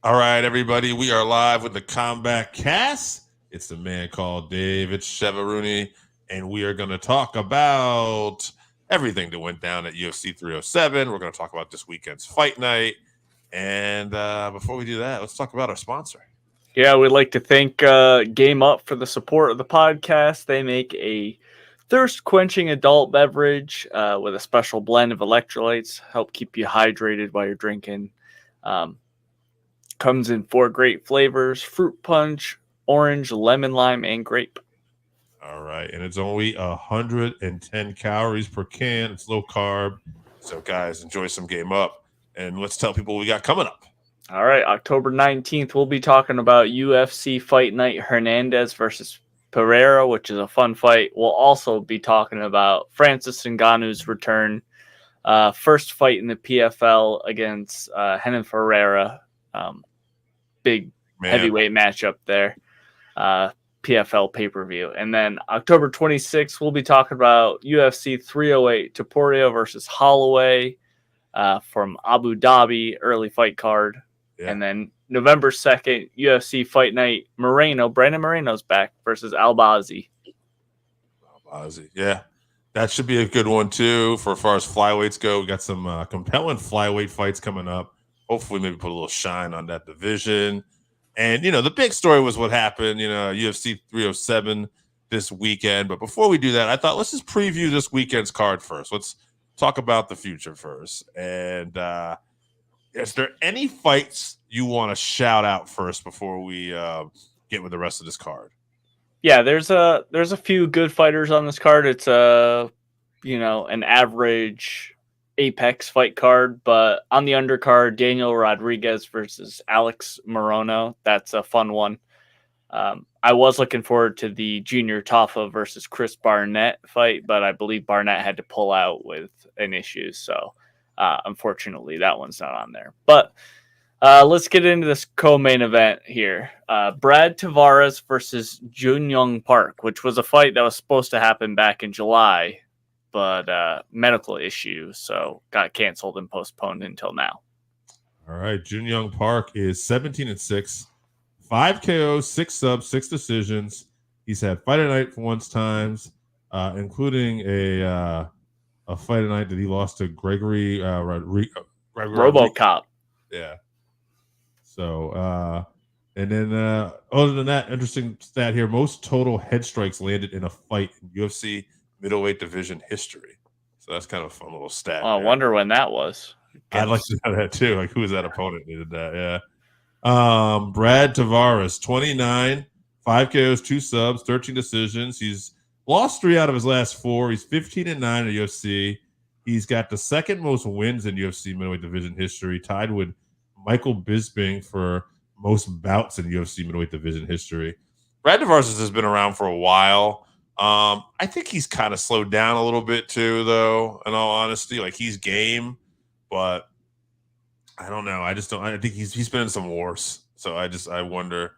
All right, everybody, we are live with the Combatcast. It's the man called David Chevy, and we are going to talk about everything that went down at UFC 307. We're going to talk about this weekend's fight night. And before we do that, let's talk about our sponsor. Yeah, we'd like to thank Game Up for the support of the podcast. They make a thirst-quenching adult beverage with a special blend of electrolytes, help keep you hydrated while you're drinking. Comes in 4 great flavors: fruit punch, orange, lemon, lime, and grape. All right, and it's only 110 calories per can. It's low carb. So, guys, enjoy some Game Up. And let's tell people what we got coming up. All right, October 19th, we'll be talking about UFC Fight Night Hernandez versus Pereira, which is a fun fight. We'll also be talking about Francis Ngannou's return. First fight in the PFL against Renan Ferreira. Big heavyweight matchup there. PFL pay-per-view. And then October 26th, we'll be talking about UFC 308 Topuria versus Holloway from Abu Dhabi, early fight card. Yeah. And then November 2nd, UFC Fight Night Morono. Brandon Moreno's back versus Albazi. Yeah. That should be a good one, too, for as far as flyweights go. We got some compelling flyweight fights coming up. Hopefully, maybe put a little shine on that division. And, the big story was what happened, UFC 307 this weekend. But before we do that, I thought let's just preview this weekend's card first. Let's talk about the future first. And is there any fights you want to shout out first before we get with the rest of this card? Yeah, there's a few good fighters on this card. It's an average Apex fight card, but on the undercard, Daniel Rodriguez versus Alex Morono. That's a fun one. I was looking forward to the Junior Tafa versus Chris Barnett fight, but I believe Barnett had to pull out with an issue, so unfortunately that one's not on there. But let's get into this co-main event here. Brad Tavares versus Jun-yong Park, which was a fight that was supposed to happen back in July, but medical issue, so got canceled and postponed until now. All right, Jun-yong Park is 17-6, 5 KOs, 6 subs, 6 decisions. He's had fight at night for once times, including a fight at night that he lost to Gregory RoboCop. Yeah. So, and then other than that, interesting stat here: most total head strikes landed in a fight in UFC middleweight division history. So that's kind of a fun little stat. I wonder when that was. I'd like to know that too. Like, who was that opponent who did that? Yeah. Brad Tavares, 29, 5 KOs, 2 subs, 13 decisions. He's lost 3 out of his last 4. He's 15-9 in UFC. He's got the second most wins in UFC middleweight division history, tied with Michael Bisping for most bouts in UFC middleweight division history. Brad Tavares has been around for a while. I think he's kind of slowed down a little bit too, though, in all honesty. Like, he's game, but I don't know. I think he's been in some wars. So I wonder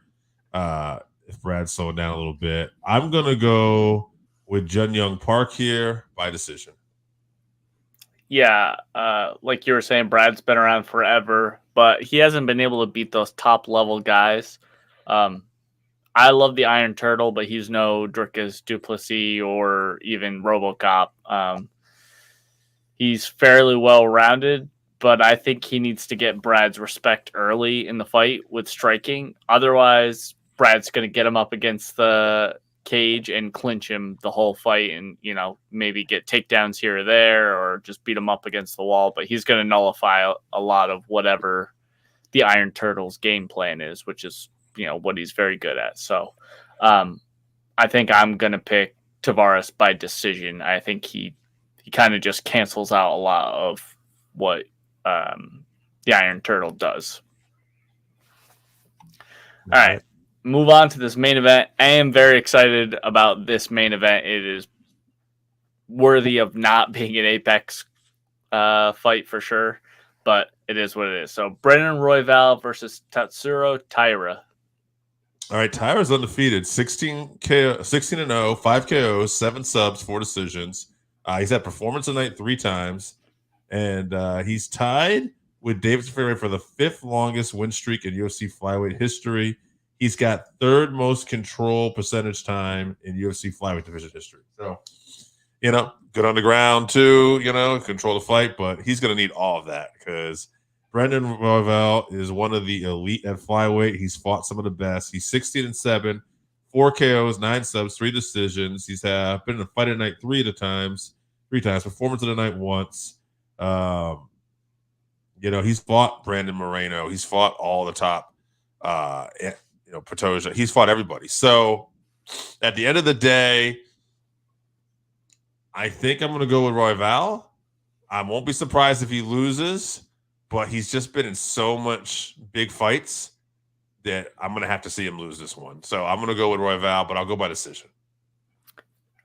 if Brad's slowing down a little bit. I'm gonna go with Jun-yong Park here by decision. Yeah, like you were saying, Brad's been around forever, but he hasn't been able to beat those top level guys. I love the Iron Turtle, but he's no Dricus Duplessis or even RoboCop. He's fairly well rounded, but I think he needs to get Brad's respect early in the fight with striking. Otherwise, Brad's going to get him up against the cage and clinch him the whole fight and, maybe get takedowns here or there or just beat him up against the wall. But he's going to nullify a lot of whatever the Iron Turtle's game plan is, which is, what he's very good at. So I think I'm going to pick Tavares by decision. I think he kind of just cancels out a lot of what the Iron Turtle does. All right, move on to this main event. I am very excited about this main event. It is worthy of not being an Apex fight for sure, but it is what it is. So Brandon Royval versus Tatsuro Taira. All right, Taira's undefeated, 16-0, 5 KOs, 7 subs, 4 decisions. He's had performance of the night 3 times, and he's tied with Davidson Figueroa for the 5th longest win streak in UFC flyweight history. He's got 3rd most control percentage time in UFC flyweight division history. So, good on the ground too, control the fight, but he's going to need all of that because Brandon Royval is one of the elite at flyweight. He's fought some of the best. He's 16-7, 4 KOs, 9 subs, 3 decisions. He's been in a fight at night 3 times, performance of the night once. He's fought Brandon Morono. He's fought all the top, Patoja. He's fought everybody. So at the end of the day, I think I'm going to go with Royval. I won't be surprised if he loses, but he's just been in so much big fights that I'm going to have to see him lose this one. So I'm going to go with Royval, but I'll go by decision.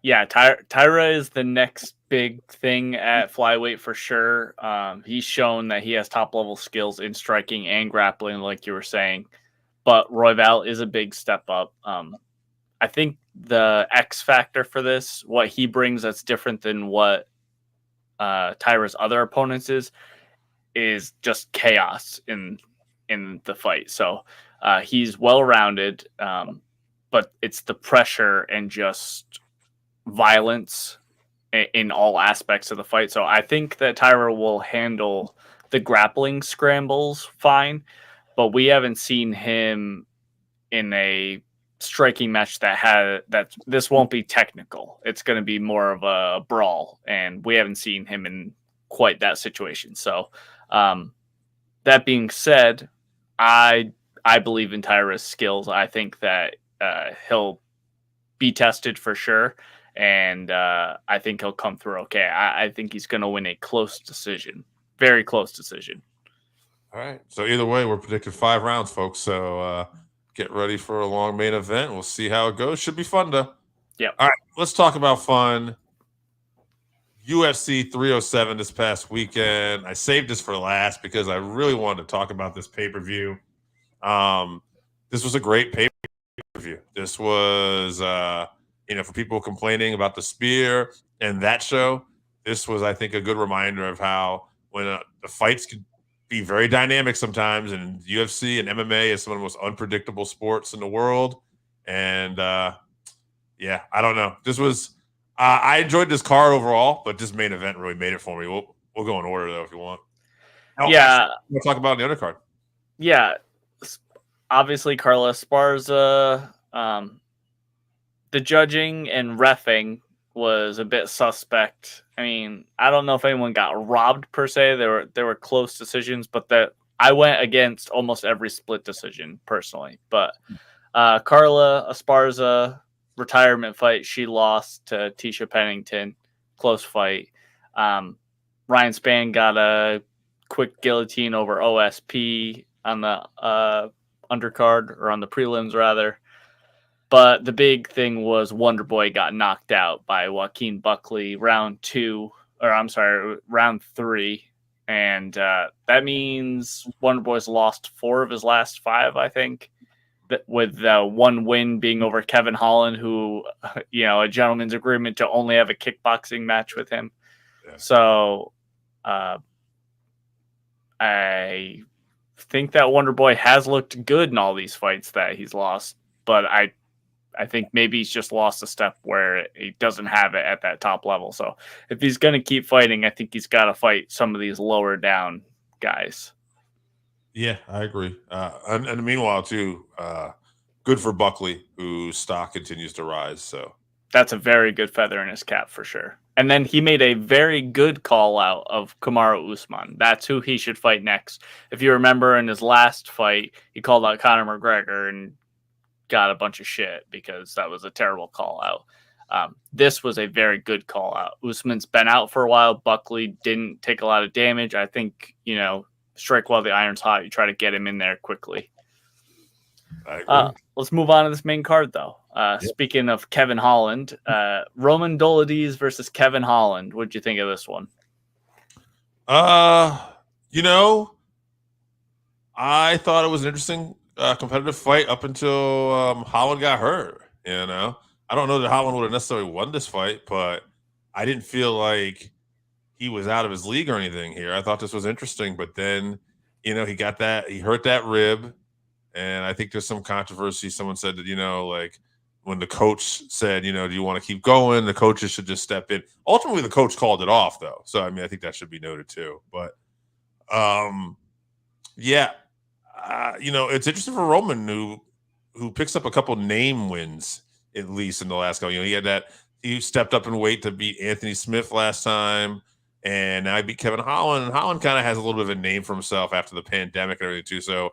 Yeah, Taira is the next big thing at flyweight for sure. He's shown that he has top-level skills in striking and grappling, like you were saying. But Royval is a big step up. I think the X factor for this, what he brings that's different than what Taira's other opponents is just chaos in the fight. So he's well-rounded, but it's the pressure and just violence in all aspects of the fight. So I think that Taira will handle the grappling scrambles fine, but we haven't seen him in a striking match that this won't be technical. It's going to be more of a brawl, and we haven't seen him in quite that situation. So that being said, I believe in Taira's skills. I think that he'll be tested for sure, and I think he'll come through okay. I think he's going to win a close decision, very close decision. All right. So either way, we're predicting 5 rounds, folks. So get ready for a long main event. We'll see how it goes. Should be fun, though. Yeah. All right. Let's talk about fun. UFC 307 this past weekend. I saved this for last because I really wanted to talk about this pay-per-view. This was a great pay-per-view. This was, for people complaining about the spear and that show, this was, I think, a good reminder of how when the fights could be very dynamic sometimes, and UFC and MMA is some of the most unpredictable sports in the world. And, I don't know. This was I enjoyed this card overall, but this main event really made it for me. We'll go in order, though, if you want. We'll talk about the undercard. Yeah. Obviously, Carla Esparza, the judging and reffing was a bit suspect. I mean, I don't know if anyone got robbed per se. There were close decisions, but I went against almost every split decision personally. But Carla Esparza retirement fight, she lost to Tisha Pennington, close fight. Ryan Spann got a quick guillotine over OSP on the undercard, or on the prelims rather. But the big thing was Wonderboy got knocked out by Joaquin Buckley round 3. And that means Wonderboy's lost 4 of his last 5, I think, with one win being over Kevin Holland, who, a gentleman's agreement to only have a kickboxing match with him. Yeah. So I think that Wonderboy has looked good in all these fights that he's lost, but I think maybe he's just lost a step where he doesn't have it at that top level. So if he's going to keep fighting, I think he's got to fight some of these lower down guys. Yeah, I agree. And meanwhile, too, good for Buckley, whose stock continues to rise. So that's a very good feather in his cap for sure. And then he made a very good call out of Kamaru Usman. That's who he should fight next. If you remember in his last fight, he called out Conor McGregor and got a bunch of shit because that was a terrible call out. This was a very good call out. Usman's been out for a while. Buckley didn't take a lot of damage. I think, strike while the iron's hot. You try to get him in there quickly. Let's move on to this main card, though. Speaking of Kevin Holland, Roman Dolidze versus Kevin Holland. What'd you think of this one? I thought it was an interesting competitive fight up until Holland got hurt. I don't know that Holland would have necessarily won this fight, but I didn't feel like he was out of his league or anything here. I thought this was interesting, but then he hurt that rib. And I think there's some controversy. Someone said that, like when the coach said, do you want to keep going? The coaches should just step in. Ultimately, the coach called it off, though. So, I mean, I think that should be noted, too. But, yeah, it's interesting for Roman, who picks up a couple name wins, at least in the last couple. He stepped up in weight to beat Anthony Smith last time. And now he beat Kevin Holland. And Holland kind of has a little bit of a name for himself after the pandemic and everything, too. So,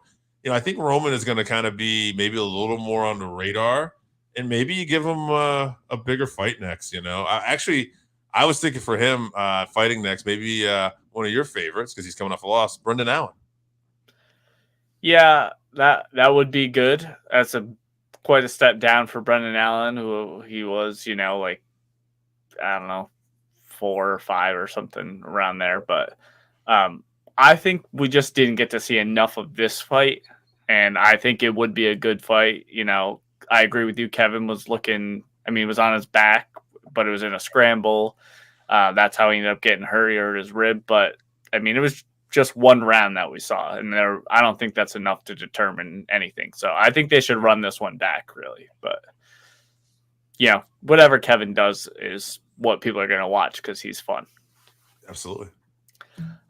I think Roman is going to kind of be maybe a little more on the radar, and maybe you give him a bigger fight next. I was thinking for him fighting next, maybe one of your favorites because he's coming off a loss, Brendan Allen. Yeah, that would be good. That's quite a step down for Brendan Allen, who he was, like, I don't know, 4 or 5 or something around there. But I think we just didn't get to see enough of this fight, and I think it would be a good fight. I agree with you. Kevin was he was on his back, but it was in a scramble. That's how he ended up getting hurt. He hurt his rib. But, it was just one round that we saw, and I don't think that's enough to determine anything. So I think they should run this one back, really. But, whatever Kevin does is what people are going to watch because he's fun. Absolutely.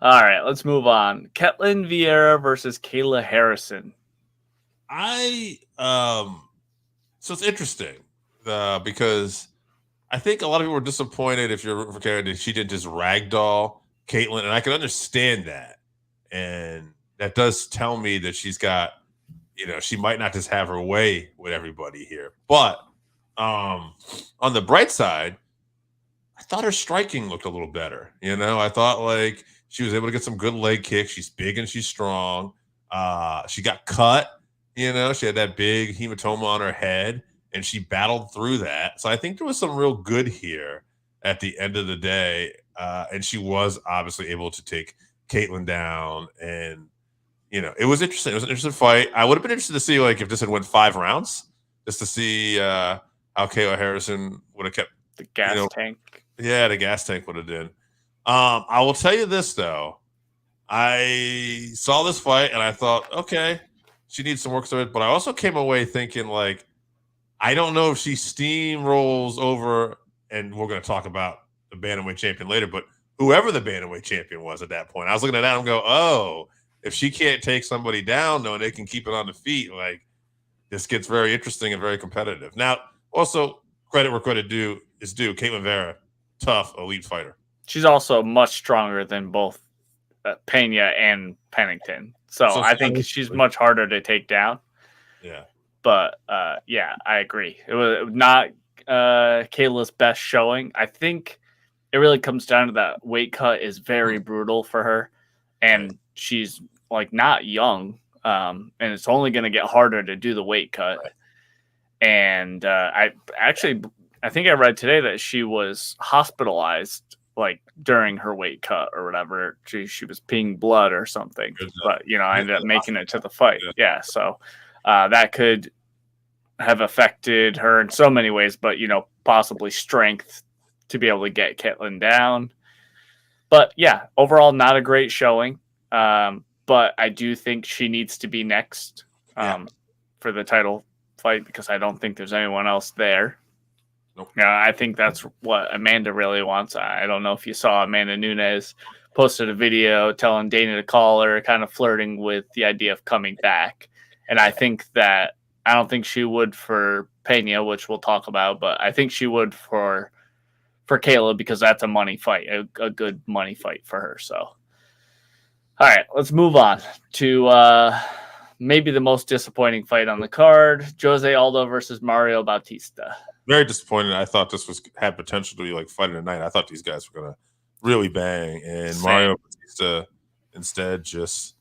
All right, let's move on. Ketlin Vieira versus Kayla Harrison. So it's interesting because I think a lot of people were disappointed if you're for Kayla that she didn't just ragdoll Caitlin, and I can understand that. And that does tell me that she's got, she might not just have her way with everybody here. But on the bright side, I thought her striking looked a little better. I thought like she was able to get some good leg kicks. She's big and she's strong. She got cut. She had that big hematoma on her head, and she battled through that. So I think there was some real good here at the end of the day. And she was obviously able to take Caitlin down. And, it was interesting. It was an interesting fight. I would have been interested to see, like, if this had went 5 rounds, just to see how Kayla Harrison would have kept the gas tank. Yeah, the gas tank would have done. I will tell you this, though. I saw this fight, and I thought, okay, she needs some work to it. But I also came away thinking, like, I don't know if she steamrolls over, and we're going to talk about the bantamweight champion later, but whoever the bantamweight champion was at that point, I was looking at that and go, oh, if she can't take somebody down, though, and they can keep it on the feet, like, this gets very interesting and very competitive. Now, also, credit where credit is due. Caitlin Vieira, tough, elite fighter. She's also much stronger than both Pena and Pennington. So I think she's much harder to take down. Yeah. But, yeah, I agree. It was not Kayla's best showing. I think it really comes down to that weight cut is very brutal for her. And she's, like, not young. And it's only going to get harder to do the weight cut. Right. And I think I read today that she was hospitalized, like, during her weight cut or whatever. She was peeing blood or something. But, I ended up making it to the fight. Yeah, so that could have affected her in so many ways, but, possibly strength to be able to get Ketlin down. But, yeah, overall, not a great showing. But I do think she needs to be next for the title fight because I don't think there's anyone else there. Nope. I think that's what Amanda really wants. I don't know if you saw Amanda Nunes posted a video telling Dana to call her, kind of flirting with the idea of coming back. And I think that I don't think she would for Pena, which we'll talk about, but I think she would for Kayla because that's a money fight, a good money fight for her. So, all right, let's move on to maybe the most disappointing fight on the card: Jose Aldo versus Mario Bautista. Very disappointed. I thought this had potential to be like fight of the night. I thought these guys were gonna really bang, and Mario Bautista instead just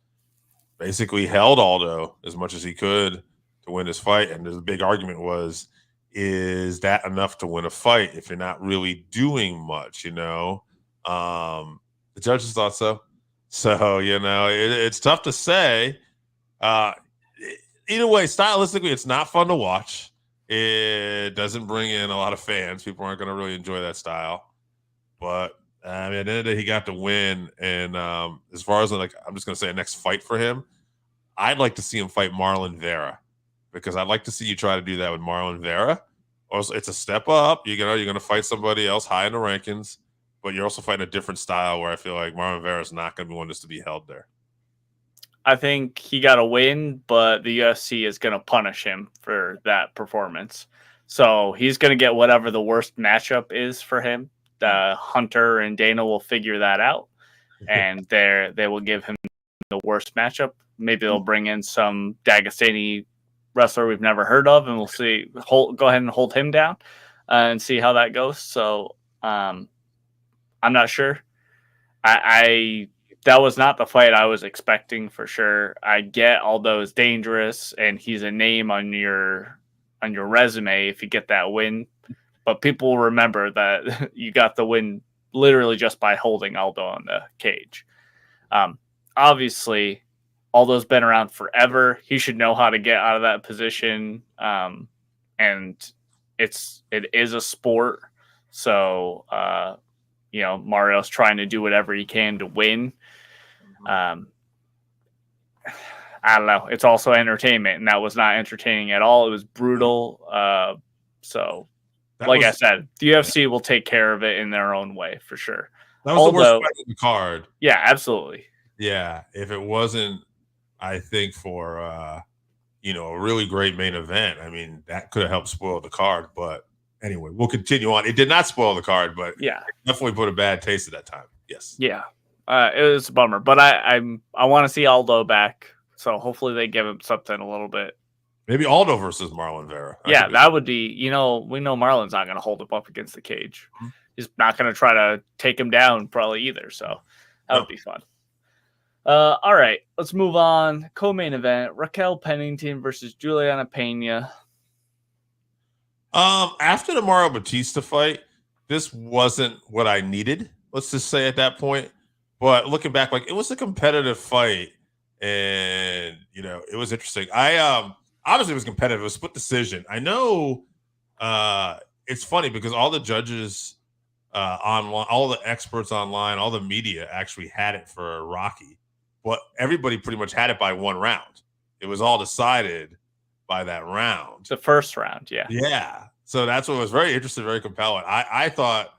basically held Aldo as much as he could to win this fight. And the big argument was, is that enough to win a fight if you're not really doing much? The judges thought so. So, it's tough to say. Either way, stylistically, it's not fun to watch. It doesn't bring in a lot of fans. People aren't going to really enjoy that style. But I mean, at the end of the day, he got the win. And as far as like, I'm just gonna say a next fight for him, I'd like to see him fight Marlon Vera because I'd like to see you try to do that with Marlon Vera. Also, it's a step up. You're gonna fight somebody else high in the rankings, but you're also fighting a different style where I feel like Marlon Vera is not gonna be one just to be held there. I think he got a win, but the UFC is going to punish him for that performance. So he's going to get whatever the worst matchup is for him. Hunter and Dana will figure that out, and they will give him the worst matchup. Maybe they'll bring in some Dagestani wrestler we've never heard of, and we'll see. Go ahead and hold him down and see how that goes. So I'm not sure. That was not the fight I was expecting for sure. I get although it's dangerous and he's a name on your resume if you get that win, but people will remember that you got the win literally just by holding Aldo on the cage. Obviously, Aldo's been around forever. He should know how to get out of that position, and it is a sport. So Mario's trying to do whatever he can to win. I don't know. It's also entertainment, and that was not entertaining at all. It was brutal. I said, the UFC will take care of it in their own way for sure. That was the worst fight in the card. Yeah, absolutely. Yeah, if it wasn't, I think for a really great main event, I mean that could have helped spoil the card. But anyway, we'll continue on. It did not spoil the card, but yeah, definitely put a bad taste at that time. Yes. Yeah. It was a bummer, but I want to see Aldo back, so hopefully they give him something a little bit. Maybe Aldo versus Marlon Vera. That would be. We know Marlon's not going to hold him up against the cage. Mm-hmm. He's not going to try to take him down probably either. So that would be fun. All right, let's move on. Co-main event: Raquel Pennington versus Juliana Pena. After the Mario Batista fight, this wasn't what I needed. Let's just say at that point. But looking back, like it was a competitive fight, and it was interesting. Obviously it was competitive. It was split decision. I know it's funny because all the judges online, all the experts online, all the media actually had it for Rocky, but everybody pretty much had it by one round. It was all decided by that round. The first round, yeah. Yeah. So that's what was very interesting, very compelling. I thought.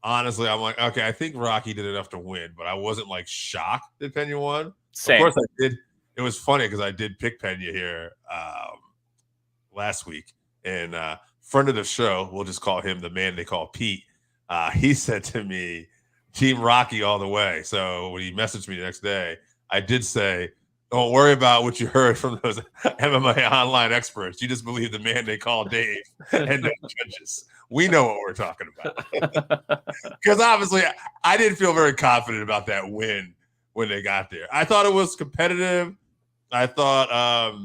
Honestly, I'm like, okay, I think Rocky did enough to win, but I wasn't like shocked that Pena won. Same. Of course, I did. It was funny because I did pick Pena here last week, and friend of the show, we'll just call him the man they call Pete. He said to me, "Team Rocky all the way." So when he messaged me the next day, I did say, "Don't worry about what you heard from those MMA online experts. You just believe the man they call Dave and the judges. We know what we're talking about." Because obviously, I didn't feel very confident about that win when they got there. I thought it was competitive. I thought,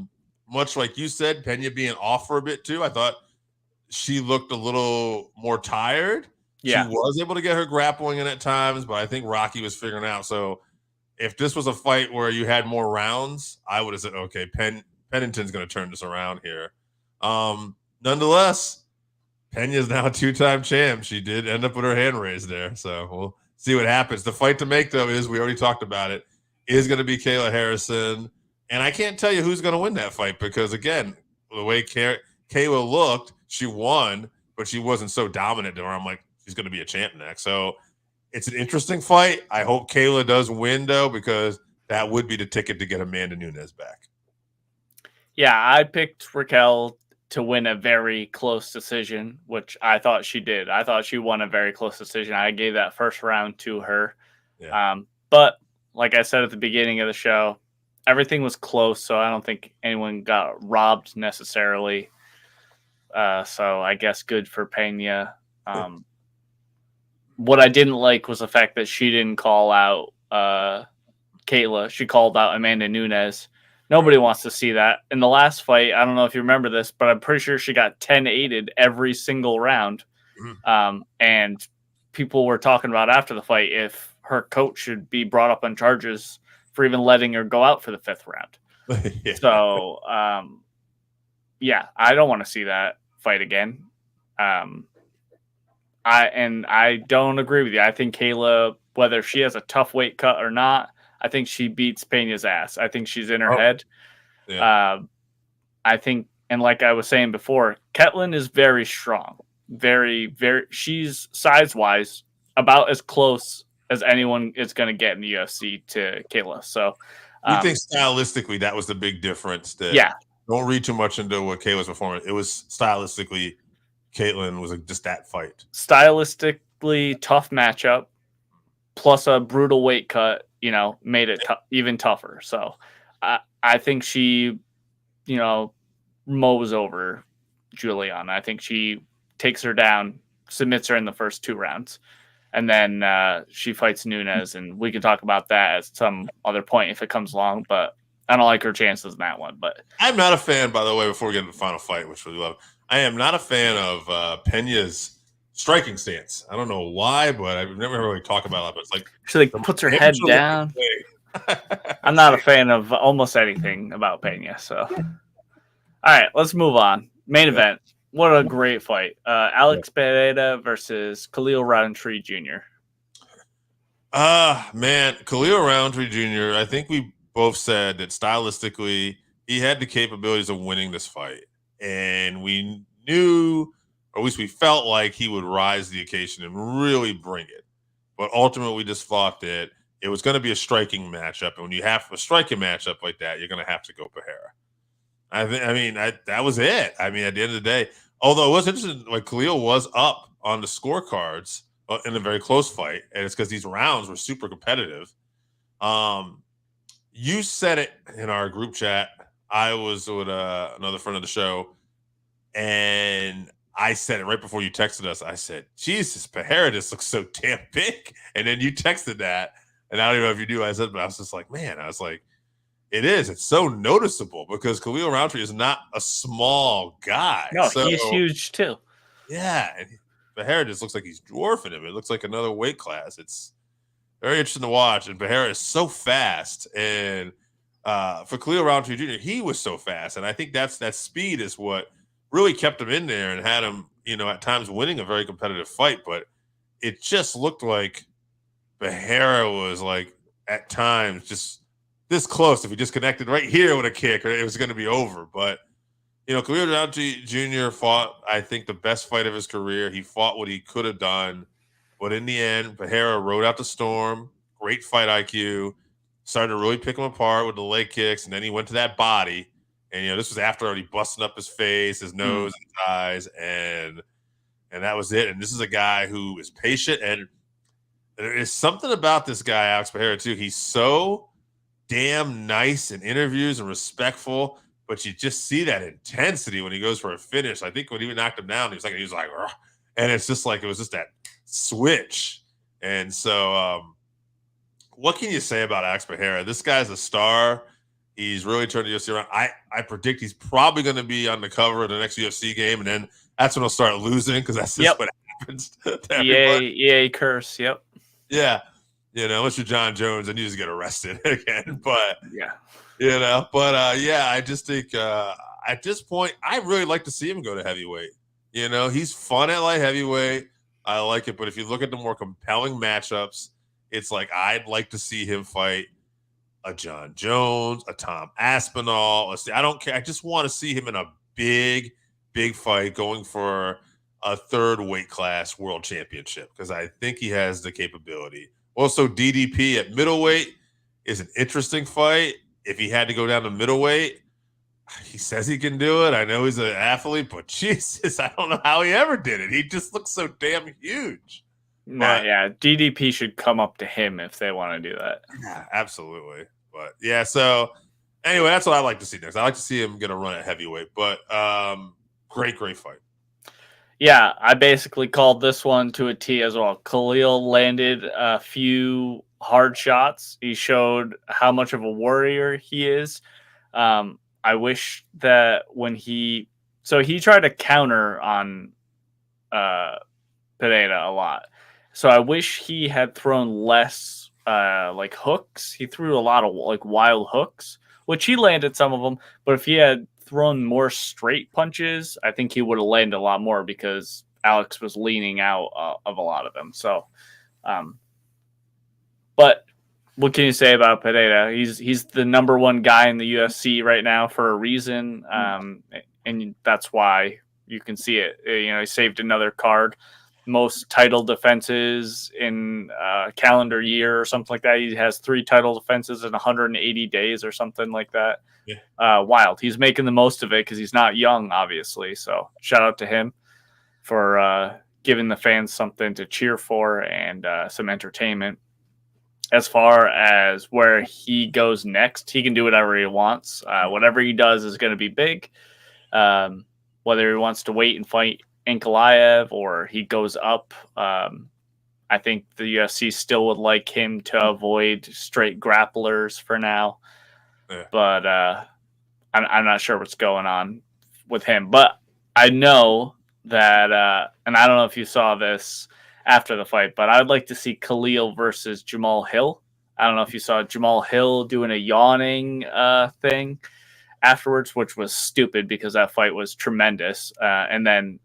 much like you said, Pena being off for a bit too. I thought she looked a little more tired. Yeah. She was able to get her grappling in at times, but I think Rocky was figuring out. So if this was a fight where you had more rounds, I would have said, okay, Pennington's going to turn this around here. Nonetheless, Pena's now a two-time champ. She did end up with her hand raised there. So we'll see what happens. The fight to make, though, we already talked about it, is going to be Kayla Harrison. And I can't tell you who's going to win that fight because, again, the way Kayla looked, she won, but she wasn't so dominant where I'm like, she's going to be a champ next. So it's an interesting fight. I hope Kayla does win, though, because that would be the ticket to get Amanda Nunes back. Yeah, I picked Raquel to win a very close decision, which I thought she did. I thought she won a very close decision. I gave that first round to her. Yeah. But like I said at the beginning of the show, everything was close, so I don't think anyone got robbed necessarily. So I guess good for Pena. What I didn't like was the fact that she didn't call out Kayla. She called out Amanda Nunes. Nobody wants to see that. In the last fight, I don't know if you remember this, but I'm pretty sure she got 10-8'd every single round. And people were talking about after the fight if her coach should be brought up on charges for even letting her go out for the fifth round. Yeah. So, yeah, I don't want to see that fight again. I don't agree with you. I think Kayla, whether she has a tough weight cut or not, I think she beats Pena's ass. I think she's in her head. Yeah. I think, and like I was saying before, Ketlin is very strong. Very, very. She's size-wise about as close as anyone is going to get in the UFC to Kayla. So, You think stylistically that was the big difference? That yeah. Don't read too much into what Kayla's performance. It was stylistically, Caitlin was just that fight. Stylistically tough matchup, plus a brutal weight cut. Made it even tougher. So, I think she, mows over Juliana. I think she takes her down, submits her in the first 2 rounds, and then she fights Nunes, and we can talk about that at some other point if it comes along. But I don't like her chances in that one. But I'm not a fan, by the way, before we get into the final fight, which we love. I am not a fan of Pena's striking stance. I don't know why, but I've never really talked about it. But it's like she puts her head down. I'm not a fan of almost anything about Pena. So, all right, let's move on. Main event. What a great fight. Alex Pereira versus Khalil Roundtree Jr. Man, Khalil Roundtree Jr., I think we both said that stylistically he had the capabilities of winning this fight. And we knew, or at least we felt like he would rise to the occasion and really bring it. But ultimately, we just thought that it was going to be a striking matchup. And when you have a striking matchup like that, you're going to have to go Pereira. That was it. I mean, at the end of the day, although it was interesting, like Khalil was up on the scorecards in a very close fight, and it's because these rounds were super competitive. You said it in our group chat. I was with another friend of the show, and I said it right before you texted us. I said, Jesus, Pereira just looks so damn big. And then you texted that, and I don't even know if you knew what I said, but I was just like, man, I was like, it is. It's so noticeable because Khalil Roundtree is not a small guy. No, he's huge too. Yeah, and Pereira just looks like he's dwarfing him. It looks like another weight class. It's very interesting to watch. And Pereira is so fast. And for Khalil Roundtree Jr., he was so fast. And I think that speed is what really kept him in there and had him, at times winning a very competitive fight. But it just looked like Pereira was like at times just this close. If he just connected right here with a kick, it was going to be over. But Khalil Roundtree Jr. fought, I think, the best fight of his career. He fought what he could have done. But in the end, Pereira rode out the storm. Great fight IQ. Started to really pick him apart with the leg kicks. And then he went to that body. And, this was after already busting up his face, his nose, and his eyes. And that was it. And this is a guy who is patient. And there is something about this guy, Alex Pereira, too. He's so damn nice in interviews and respectful. But you just see that intensity when he goes for a finish. I think when he knocked him down, he was like, Rrr. And it's just like, it was just that switch. And so what can you say about Alex Pereira? This guy's a star. He's really turned the UFC around. I predict he's probably going to be on the cover of the next UFC game. And then that's when he'll start losing because that's just what happens to everybody. EA curse. Yep. Yeah. Unless you're John Jones and you just get arrested again. But yeah. I just think at this point, I really like to see him go to heavyweight. He's fun at light heavyweight. I like it. But if you look at the more compelling matchups, it's like I'd like to see him fight a John Jones, a Tom Aspinall. I don't care. I just want to see him in a big, big fight going for a third weight class world championship because I think he has the capability. Also, DDP at middleweight is an interesting fight. If he had to go down to middleweight, he says he can do it. I know he's an athlete, but Jesus, I don't know how he ever did it. He just looks so damn huge. DDP should come up to him if they want to do that. Yeah, absolutely. But yeah, so anyway, that's what I like to see next. I like to see him get a run at heavyweight. But great fight. Yeah, I basically called this one to a T as well. Khalil landed a few hard shots. He showed how much of a warrior he is. I wish that when he tried to counter on Pereira a lot. So I wish he had thrown less hooks. He threw a lot of wild hooks, which he landed some of them. But if he had thrown more straight punches, I think he would have landed a lot more because Alex was leaning out of a lot of them. So, but what can you say about Pereira? He's the number one guy in the UFC right now for a reason, and that's why you can see it. He saved another card, most title defenses in a calendar year or something like that. He has 3 title defenses in 180 days or something like that. Yeah. Wild. He's making the most of it because he's not young, obviously. So shout out to him for giving the fans something to cheer for and some entertainment. As far as where he goes next, he can do whatever he wants. Whatever he does is going to be big. Whether he wants to wait and fight Ankalaev or he goes up, I think the UFC still would like him to avoid straight grapplers for now. Yeah. But I'm not sure what's going on with him. But I know that, and I don't know if you saw this after the fight, but I'd like to see Khalil versus Jamal Hill. I don't know if you saw Jamal Hill doing a yawning thing afterwards, which was stupid because that fight was tremendous. And then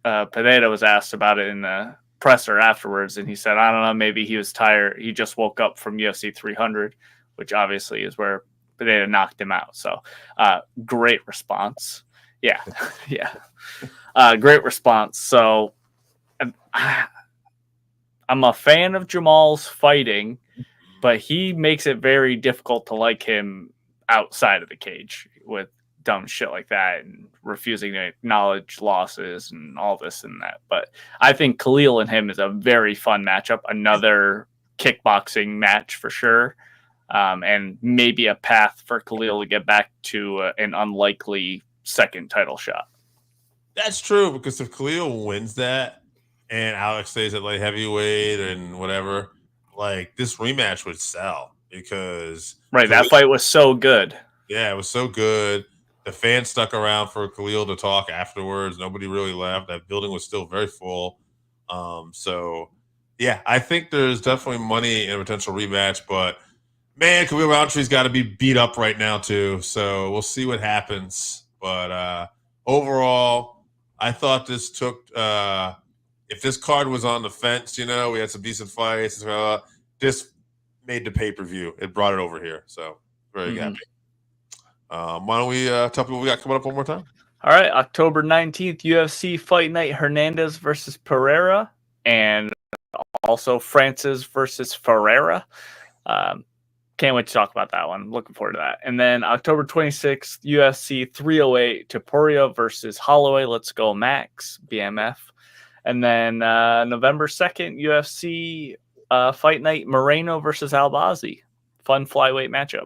Pereira was asked about it in the presser afterwards, and he said, I don't know, maybe he was tired. He just woke up from UFC 300, which obviously is where Pereira knocked him out. So great response. Yeah. Yeah. Great response. So I'm a fan of Jamal's fighting, but he makes it very difficult to like him outside of the cage with dumb shit like that and refusing to acknowledge losses and all this and that. But I think Khalil and him is a very fun matchup, another kickboxing match for sure, and maybe a path for Khalil to get back to an unlikely second title shot. That's true, because if Khalil wins that and Alex stays at light heavyweight and whatever, like this rematch would sell because Khalil, that fight was so good. Yeah, it was so good. The fans stuck around for Khalil to talk afterwards. Nobody really left. That building was still very full. So yeah, I think there's definitely money in a potential rematch, but man, Khalil Roundtree's got to be beat up right now too. So we'll see what happens. But overall, I thought this took if this card was on the fence, we had some decent fights. This made the pay-per-view. It brought it over here. So very happy. Why don't we tell people what we got coming up one more time? All right, October 19th, UFC Fight Night, Hernandez versus Pereira, and also Francis versus Ferreira. Can't wait to talk about that one. Looking forward to that. And then October 26th, UFC 308, Topuria versus Holloway. Let's go, Max, BMF. And then November 2nd, UFC Fight Night, Morono versus Albazi. Fun flyweight matchup.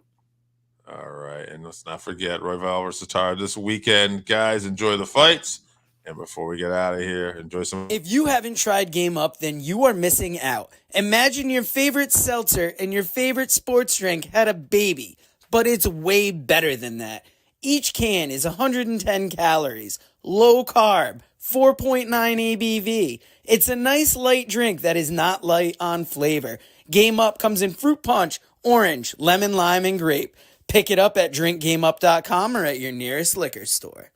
All right, and let's not forget Royval versus Taira this weekend. Guys, enjoy the fights. And before we get out of here, enjoy some. If you haven't tried Game Up, then you are missing out. Imagine your favorite seltzer and your favorite sports drink had a baby, but it's way better than that. Each can is 110 calories, low carb, 4.9 ABV. It's a nice light drink that is not light on flavor. Game Up comes in fruit punch, orange, lemon, lime, and grape. Pick it up at drinkgameup.com or at your nearest liquor store.